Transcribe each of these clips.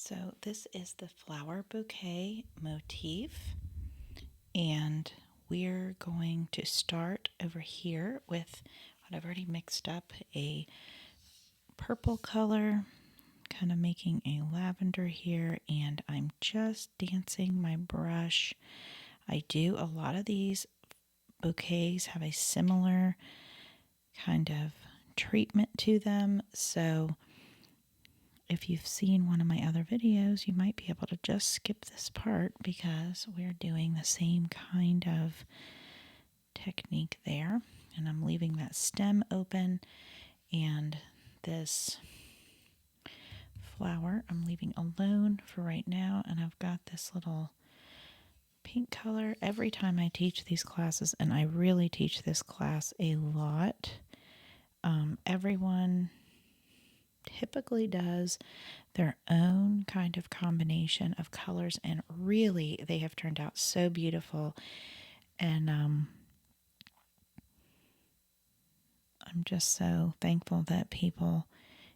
So this is the flower bouquet motif, and we're going to start over here with what I've already mixed up, a purple color, kind of making a lavender here, and I'm just dancing my brush. I do a lot of these bouquets have a similar kind of treatment to them, so if you've seen one of my other videos, you might be able to just skip this part because we're doing the same kind of technique there. And I'm leaving that stem open, and this flower I'm leaving alone for right now. And I've got this little pink color. Every time I teach these classes, and I really teach this class a lot, everyone typically does their own kind of combination of colors, and really they have turned out so beautiful. And I'm just so thankful that people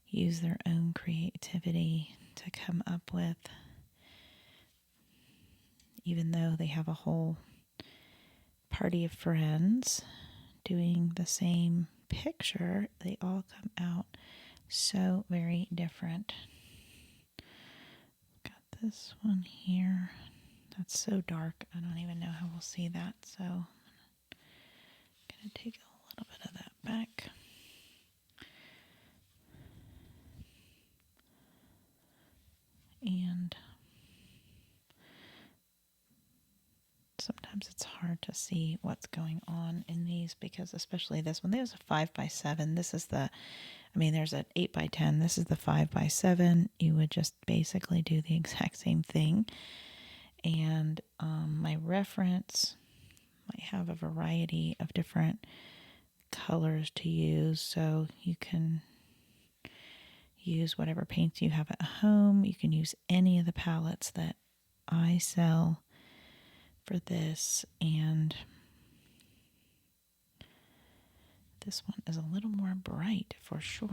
use their own creativity to come up with, even though they have a whole party of friends doing the same picture, they all come out so very different. Got this one here. That's so dark, I don't even know how we'll see that, so I'm going to take a little bit of that back. And sometimes it's hard to see what's going on in these, because especially this one, there's a 5x7. This is the, there's an 8x10. This is the 5x7. You would just basically do the exact same thing. And my reference might have a variety of different colors to use, so you can use whatever paints you have at home. You can use any of the palettes that I sell for this, and this one is a little more bright for sure.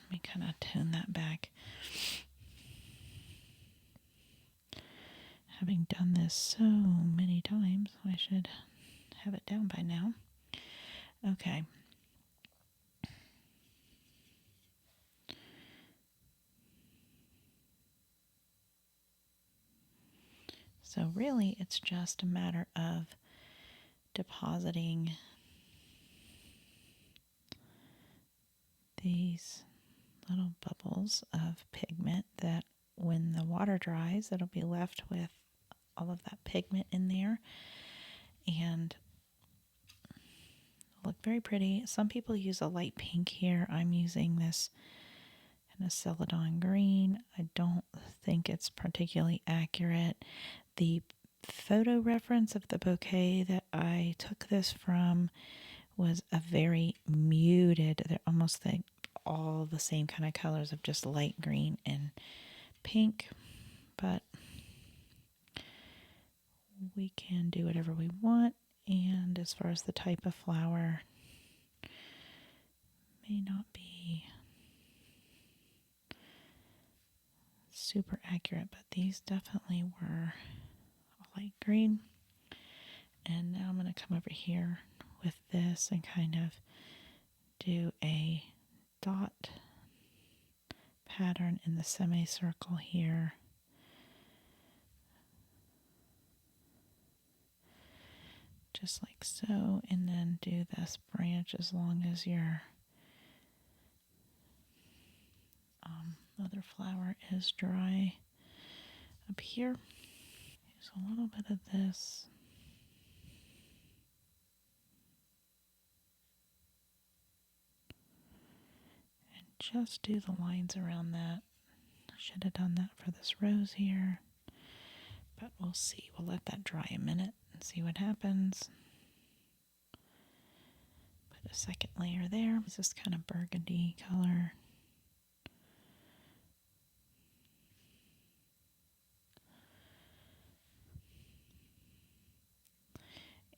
Let me kind of tone that back. Having done this so many times, I should have it down by now. Okay. So really, it's just a matter of depositing these little bubbles of pigment that when the water dries, it'll be left with all of that pigment in there, and look very pretty. Some people use a light pink here. I'm using this in a celadon green. I don't think it's particularly accurate. The photo reference of the bouquet that I took this from was a very muted, they're almost like all the same kind of colors of just light green and pink, but we can do whatever we want. And as far as the type of flower, may not be super accurate, but these definitely were a light green. And now I'm going to come over here with this and kind of do a dot pattern in the semicircle here. Just like so, and then do this branch as long as your other flower is dry up here. Use a little bit of this. And just do the lines around that. I should have done that for this rose here, but we'll see. We'll let that dry a minute and see what happens. Put a second layer there. It's this kind of burgundy color.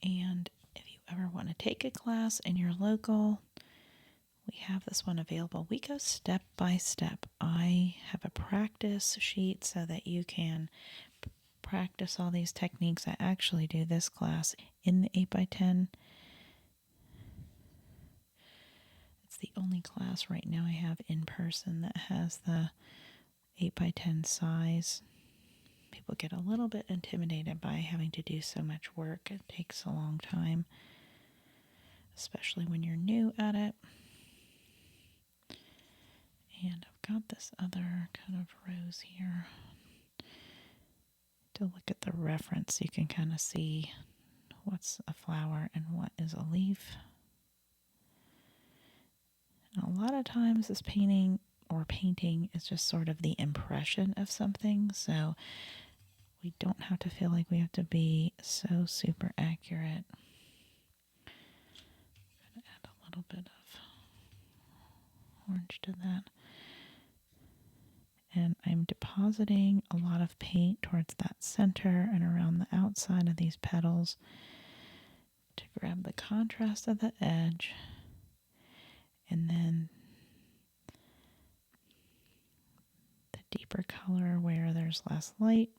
And if you ever want to take a class in your local we have this one available. We go step by step. I have a practice sheet so that you can practice all these techniques. I actually do this class in the 8x10. It's the only class right now I have in person that has the 8x10 size. People get a little bit intimidated by having to do so much work. It takes a long time, especially when you're new at it. And I've got this other kind of rose here. To look at the reference, you can kind of see what's a flower and what is a leaf. And a lot of times this painting is just sort of the impression of something, so we don't have to feel like we have to be so super accurate. I'm going to add a little bit of orange to that. And I'm depositing a lot of paint towards that center and around the outside of these petals to grab the contrast of the edge, and then the deeper color where there's less light.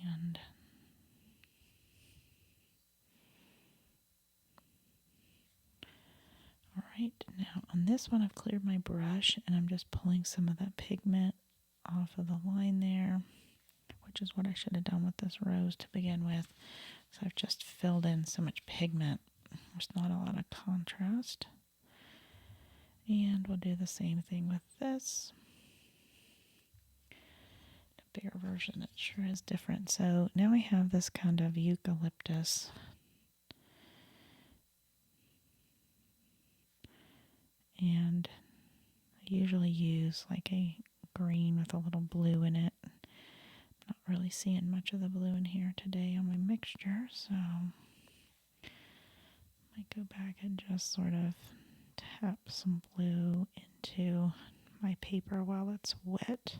And all right, now on this one I've cleared my brush and I'm just pulling some of that pigment off of the line there, which is what I should have done with this rose to begin with. So I've just filled in so much pigment. There's not a lot of contrast. And we'll do the same thing with this. The bigger version, it sure is different. So now I have this kind of eucalyptus. And I usually use like a green with a little blue in it. Not really seeing much of the blue in here today on my mixture, so I might go back and just sort of tap some blue into my paper while it's wet.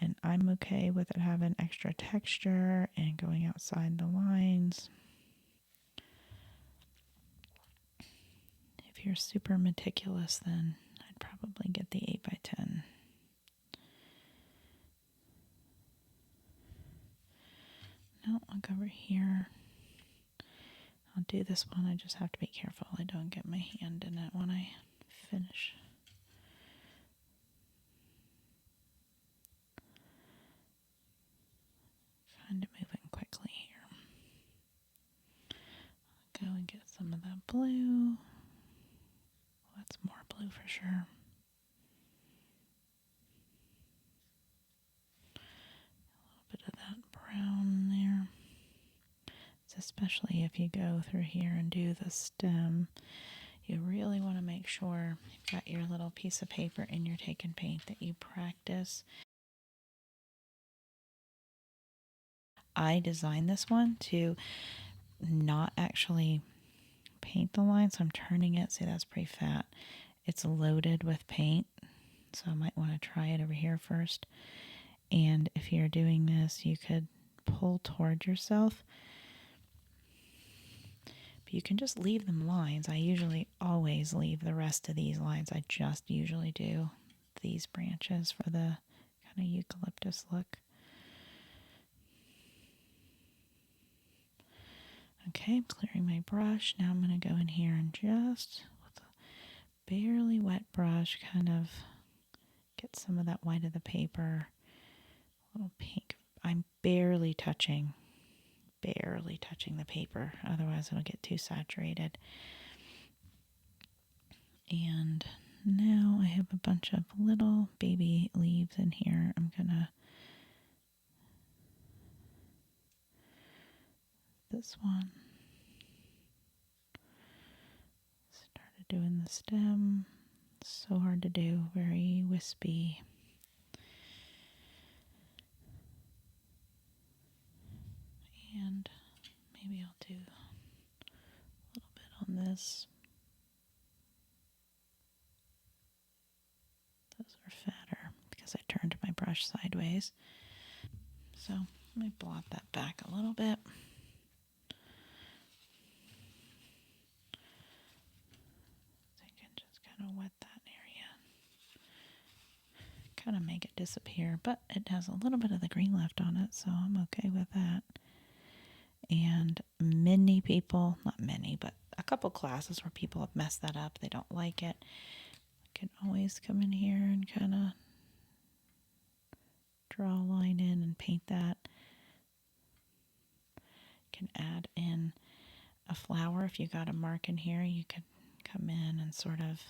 And I'm okay with it having extra texture and going outside the lines. If you're super meticulous, then I'd probably get the 8x10. Now I'll go over here. I'll do this one. I just have to be careful I don't get my hand in it when I finish. Kind of moving quickly here. I'll go and get some of that blue. That's more blue for sure. A little bit of that brown there. So especially if you go through here and do the stem, you really want to make sure you've got your little piece of paper and you're taking paint that you practice. I designed this one to not actually paint the line, so I'm turning it. See, that's pretty fat. It's loaded with paint, so I might want to try it over here first. And if you're doing this, you could pull toward yourself. But you can just leave them lines. I usually always leave the rest of these lines. I just usually do these branches for the kind of eucalyptus look. Okay, I'm clearing my brush. Now I'm going to go in here and just, with a barely wet brush, kind of get some of that white of the paper, a little pink. I'm barely touching the paper, otherwise it'll get too saturated. And now I have a bunch of little baby leaves in here. I'm gonna, this one, started doing the stem. It's so hard to do, very wispy. And maybe I'll do a little bit on this. Those are fatter because I turned my brush brush sideways. So let me blot that back a little bit. So you can just kind of wet that area. Kind of make it disappear, but it has a little bit of the green left on it, so I'm okay with that. And many people, not many, but a couple classes where people have messed that up, they don't like it. I can always come in here and kind of draw a line in and paint that. Can add in a flower. If you got a mark in here, you could come in and sort of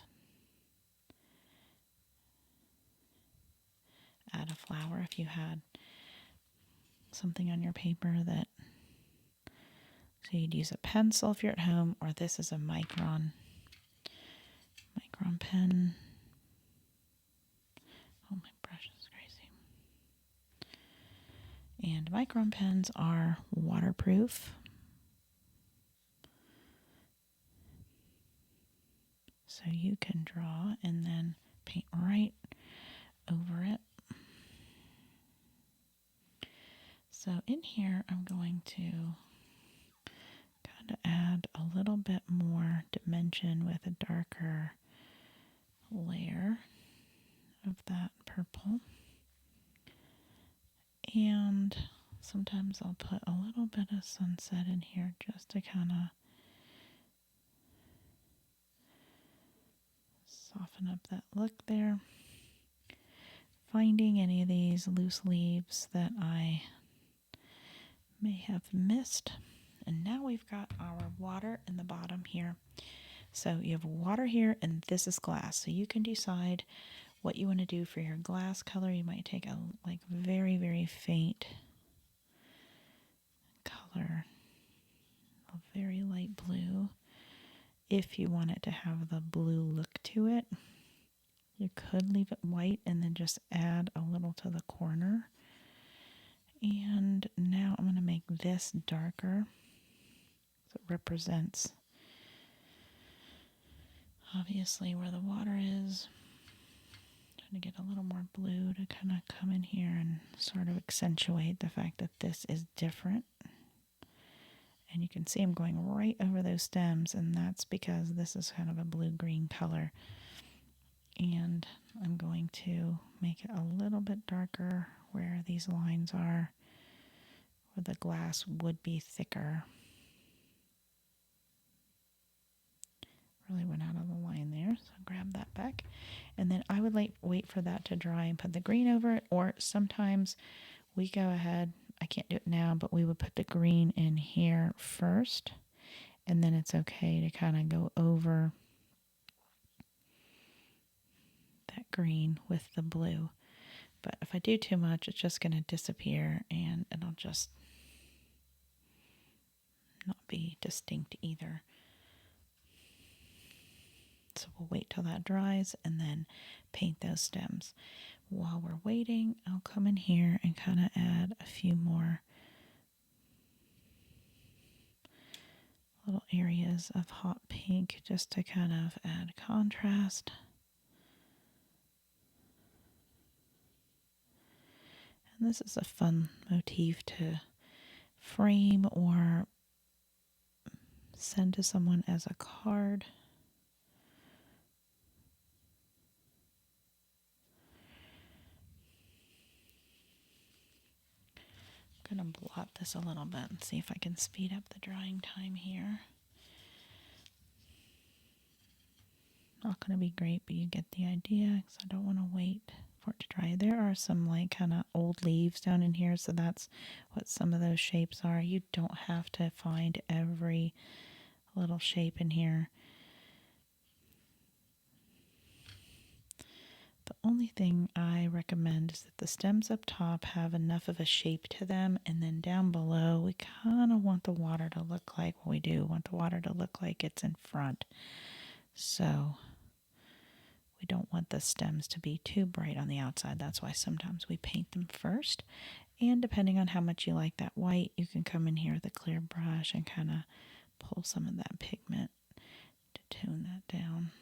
add a flower if you had something on your paper that, so you'd use a pencil if you're at home, or this is a micron pen. Oh, my brush is crazy. And micron pens are waterproof. So you can draw and then paint right over it. So in here, I'm going to kind of add a little bit more dimension with a darker layer of that purple. And sometimes I'll put a little bit of sunset in here just to kind of soften up that look there. Finding any of these loose leaves that I may have missed. And now we've got our water in the bottom here. So you have water here, and this is glass. So you can decide what you want to do for your glass color. You might take a very, very faint color, a very light blue. If you want it to have the blue look to it, you could leave it white and then just add a little to the corner. And now I'm going to make this darker. So it represents obviously where the water is. Trying to get a little more blue to kind of come in here and sort of accentuate the fact that this is different. And you can see I'm going right over those stems, and that's because this is kind of a blue-green color. And I'm going to make it a little bit darker where these lines are, where the glass would be thicker. Really went out of the line there, so grab that back. And then I would wait for that to dry and put the green over it, or sometimes we go ahead, I can't do it now, but we would put the green in here first, and then it's okay to kind of go over that green with the blue. But if I do too much, it's just going to disappear and it'll just not be distinct either. So we'll wait till that dries and then paint those stems. While we're waiting, I'll come in here and kind of add a few more little areas of hot pink just to kind of add contrast. And this is a fun motif to frame or send to someone as a card. I'm going to blot this a little bit and see if I can speed up the drying time here. Not going to be great, but you get the idea, because I don't want to wait for it to dry. There are some kind of old leaves down in here, so that's what some of those shapes are. You don't have to find every little shape in here. The only thing I recommend is that the stems up top have enough of a shape to them, and then down below we kind of want the water to look like, well, we do want the water to look like it's in front. So we don't want the stems to be too bright on the outside. That's why sometimes we paint them first. And depending on how much you like that white, you can come in here with a clear brush and kind of pull some of that pigment to tone that down.